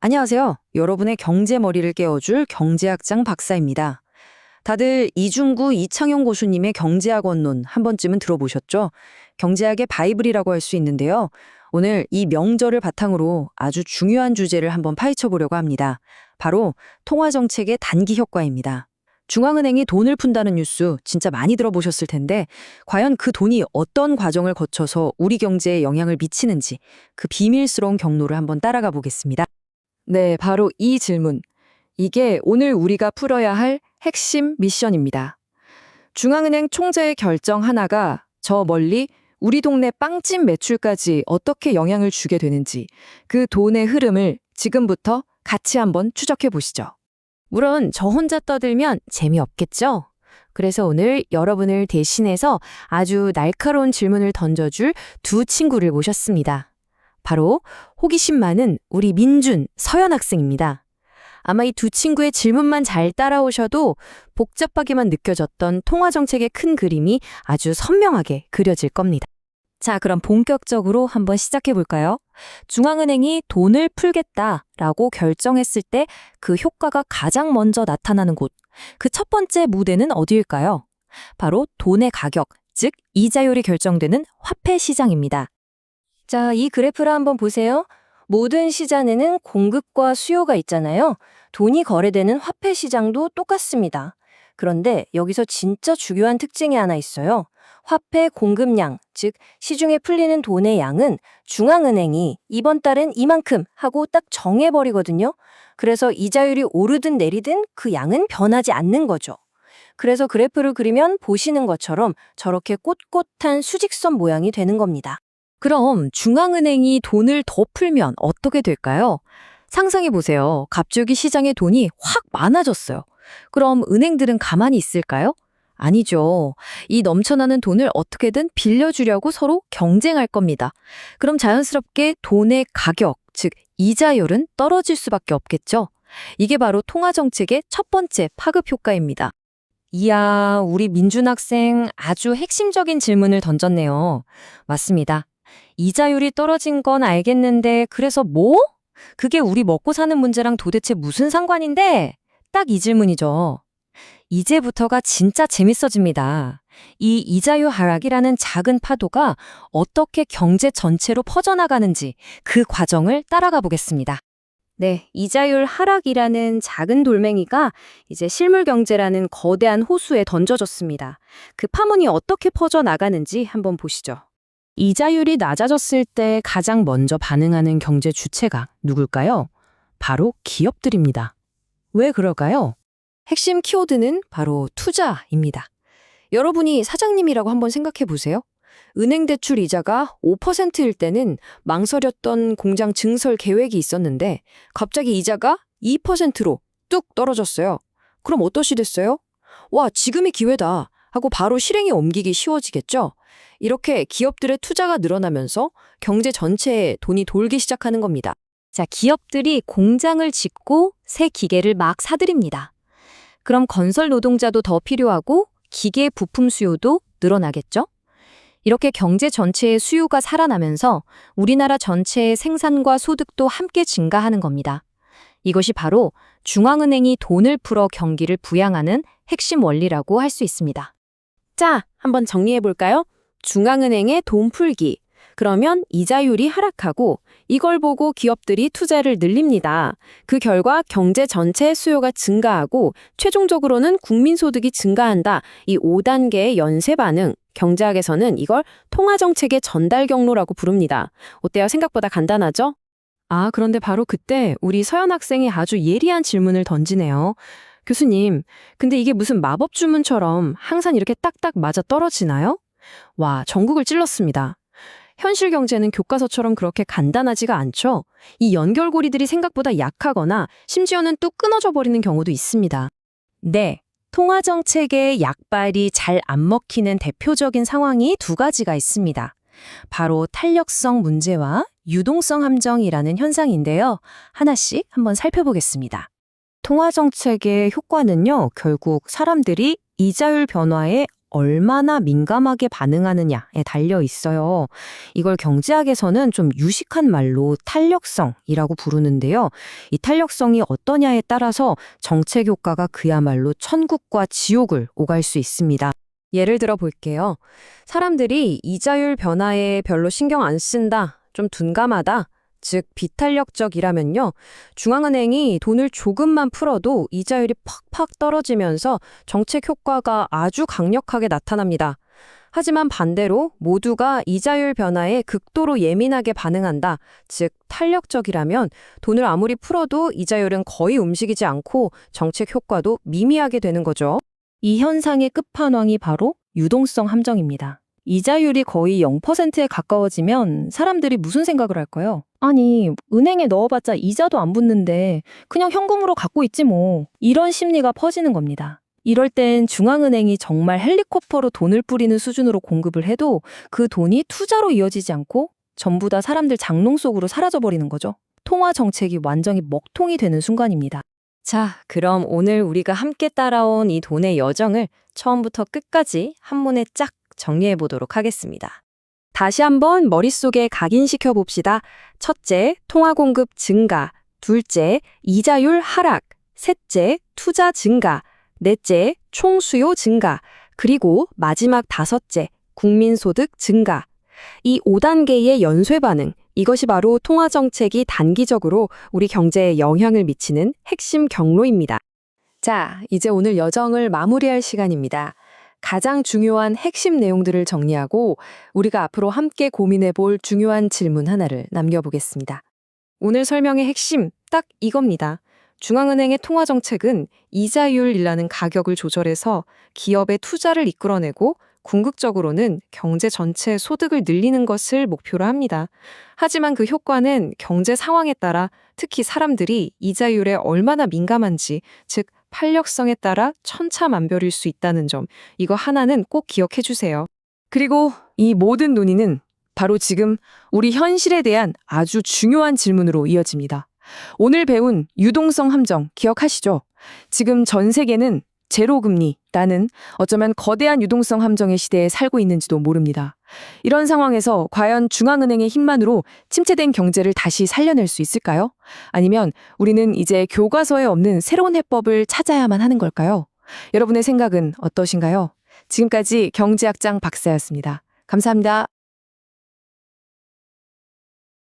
안녕하세요. 여러분의 경제 머리를 깨워줄 경제학장 박사입니다. 다들 이중구 이창용 고수님의 경제학원론 한 번쯤은 들어보셨죠? 경제학의 바이블이라고 할 수 있는데요. 오늘 이 명절을 바탕으로 아주 중요한 주제를 한번 파헤쳐 보려고 합니다. 바로 통화정책의 단기 효과입니다. 중앙은행이 돈을 푼다는 뉴스 진짜 많이 들어보셨을 텐데 과연 그 돈이 어떤 과정을 거쳐서 우리 경제에 영향을 미치는지 그 비밀스러운 경로를 한번 따라가 보겠습니다. 네, 바로 이 질문. 이게 오늘 우리가 풀어야 할 핵심 미션입니다. 중앙은행 총재의 결정 하나가 저 멀리 우리 동네 빵집 매출까지 어떻게 영향을 주게 되는지 그 돈의 흐름을 지금부터 같이 한번 추적해 보시죠. 물론 저 혼자 떠들면 재미없겠죠? 그래서 오늘 여러분을 대신해서 아주 날카로운 질문을 던져줄 두 친구를 모셨습니다. 바로 호기심 많은 우리 민준, 서연 학생입니다. 아마 이 두 친구의 질문만 잘 따라오셔도 복잡하게만 느껴졌던 통화정책의 큰 그림이 아주 선명하게 그려질 겁니다. 자, 그럼 본격적으로 한번 시작해 볼까요? 중앙은행이 돈을 풀겠다라고 결정했을 때 그 효과가 가장 먼저 나타나는 곳, 그 첫 번째 무대는 어디일까요? 바로 돈의 가격, 즉 이자율이 결정되는 화폐 시장입니다. 자, 이 그래프를 한번 보세요. 모든 시장에는 공급과 수요가 있잖아요. 돈이 거래되는 화폐 시장도 똑같습니다. 그런데 여기서 진짜 중요한 특징이 하나 있어요. 화폐 공급량, 즉 시중에 풀리는 돈의 양은 중앙은행이 이번 달은 이만큼 하고 딱 정해버리거든요. 그래서 이자율이 오르든 내리든 그 양은 변하지 않는 거죠. 그래서 그래프를 그리면 보시는 것처럼 저렇게 꼿꼿한 수직선 모양이 되는 겁니다. 그럼 중앙은행이 돈을 더 풀면 어떻게 될까요? 상상해 보세요. 갑자기 시장에 돈이 확 많아졌어요. 그럼 은행들은 가만히 있을까요? 아니죠. 이 넘쳐나는 돈을 어떻게든 빌려주려고 서로 경쟁할 겁니다. 그럼 자연스럽게 돈의 가격, 즉 이자율은 떨어질 수밖에 없겠죠. 이게 바로 통화정책의 첫 번째 파급 효과입니다. 이야, 우리 민준 학생 아주 핵심적인 질문을 던졌네요. 맞습니다. 이자율이 떨어진 건 알겠는데 그래서 뭐? 그게 우리 먹고 사는 문제랑 도대체 무슨 상관인데? 딱 이 질문이죠. 이제부터가 진짜 재밌어집니다. 이 이자율 하락이라는 작은 파도가 어떻게 경제 전체로 퍼져나가는지 그 과정을 따라가 보겠습니다. 네, 이자율 하락이라는 작은 돌멩이가 이제 실물 경제라는 거대한 호수에 던져졌습니다. 그 파문이 어떻게 퍼져나가는지 한번 보시죠. 이자율이 낮아졌을 때 가장 먼저 반응하는 경제 주체가 누굴까요? 바로 기업들입니다. 왜 그럴까요? 핵심 키워드는 바로 투자입니다. 여러분이 사장님이라고 한번 생각해 보세요. 은행 대출 이자가 5%일 때는 망설였던 공장 증설 계획이 있었는데 갑자기 이자가 2%로 뚝 떨어졌어요. 그럼 어떠시겠어요? 와, 지금이 기회다 하고 바로 실행에 옮기기 쉬워지겠죠? 이렇게 기업들의 투자가 늘어나면서 경제 전체에 돈이 돌기 시작하는 겁니다. 자, 기업들이 공장을 짓고 새 기계를 막 사들입니다. 그럼 건설 노동자도 더 필요하고 기계 부품 수요도 늘어나겠죠? 이렇게 경제 전체의 수요가 살아나면서 우리나라 전체의 생산과 소득도 함께 증가하는 겁니다. 이것이 바로 중앙은행이 돈을 풀어 경기를 부양하는 핵심 원리라고 할 수 있습니다. 자, 한번 정리해 볼까요? 중앙은행의 돈 풀기. 그러면 이자율이 하락하고 이걸 보고 기업들이 투자를 늘립니다. 그 결과 경제 전체 수요가 증가하고 최종적으로는 국민소득이 증가한다. 이 5단계의 연쇄 반응. 경제학에서는 이걸 통화정책의 전달 경로라고 부릅니다. 어때요? 생각보다 간단하죠? 아, 그런데 바로 그때 우리 서연 학생이 아주 예리한 질문을 던지네요. 교수님, 근데 이게 무슨 마법 주문처럼 항상 이렇게 딱딱 맞아 떨어지나요? 와, 전국을 찔렀습니다. 현실 경제는 교과서처럼 그렇게 간단하지가 않죠. 이 연결고리들이 생각보다 약하거나 심지어는 뚝 끊어져 버리는 경우도 있습니다. 네, 통화정책의 약발이 잘 안 먹히는 대표적인 상황이 두 가지가 있습니다. 바로 탄력성 문제와 유동성 함정이라는 현상인데요. 하나씩 한번 살펴보겠습니다. 통화정책의 효과는요, 결국 사람들이 이자율 변화에 얼마나 민감하게 반응하느냐에 달려 있어요. 이걸 경제학에서는 좀 유식한 말로 탄력성이라고 부르는데요. 이 탄력성이 어떠냐에 따라서 정책 효과가 그야말로 천국과 지옥을 오갈 수 있습니다. 예를 들어 볼게요. 사람들이 이자율 변화에 별로 신경 안 쓴다, 좀 둔감하다, 즉 비탄력적이라면요. 중앙은행이 돈을 조금만 풀어도 이자율이 팍팍 떨어지면서 정책 효과가 아주 강력하게 나타납니다. 하지만 반대로 모두가 이자율 변화에 극도로 예민하게 반응한다, 즉 탄력적이라면 돈을 아무리 풀어도 이자율은 거의 움직이지 않고 정책 효과도 미미하게 되는 거죠. 이 현상의 끝판왕이 바로 유동성 함정입니다. 이자율이 거의 0%에 가까워지면 사람들이 무슨 생각을 할까요? 아니, 은행에 넣어봤자 이자도 안 붙는데 그냥 현금으로 갖고 있지 뭐. 이런 심리가 퍼지는 겁니다. 이럴 땐 중앙은행이 정말 헬리콥터로 돈을 뿌리는 수준으로 공급을 해도 그 돈이 투자로 이어지지 않고 전부 다 사람들 장롱 속으로 사라져버리는 거죠. 통화 정책이 완전히 먹통이 되는 순간입니다. 자, 그럼 오늘 우리가 함께 따라온 이 돈의 여정을 처음부터 끝까지 한문에 쫙 정리해 보도록 하겠습니다. 다시 한번 머릿속에 각인시켜 봅시다. 첫째, 통화 공급 증가. 둘째, 이자율 하락. 셋째, 투자 증가. 넷째, 총수요 증가. 그리고 마지막 다섯째, 국민소득 증가. 이 5단계의 연쇄 반응, 이것이 바로 통화정책이 단기적으로 우리 경제에 영향을 미치는 핵심 경로입니다. 자, 이제 오늘 여정을 마무리할 시간입니다. 가장 중요한 핵심 내용들을 정리하고 우리가 앞으로 함께 고민해 볼 중요한 질문 하나를 남겨보겠습니다. 오늘 설명의 핵심, 딱 이겁니다. 중앙은행의 통화정책은 이자율이라는 가격을 조절해서 기업의 투자를 이끌어내고 궁극적으로는 경제 전체의 소득을 늘리는 것을 목표로 합니다. 하지만 그 효과는 경제 상황에 따라 특히 사람들이 이자율에 얼마나 민감한지, 즉 탄력성에 따라 천차만별일 수 있다는 점, 이거 하나는 꼭 기억해 주세요. 그리고 이 모든 논의는 바로 지금 우리 현실에 대한 아주 중요한 질문으로 이어집니다. 오늘 배운 유동성 함정 기억하시죠? 지금 전 세계는 제로금리라는 어쩌면 거대한 유동성 함정의 시대에 살고 있는지도 모릅니다. 이런 상황에서 과연 중앙은행의 힘만으로 침체된 경제를 다시 살려낼 수 있을까요? 아니면 우리는 이제 교과서에 없는 새로운 해법을 찾아야만 하는 걸까요? 여러분의 생각은 어떠신가요? 지금까지 경제학장 박사였습니다. 감사합니다.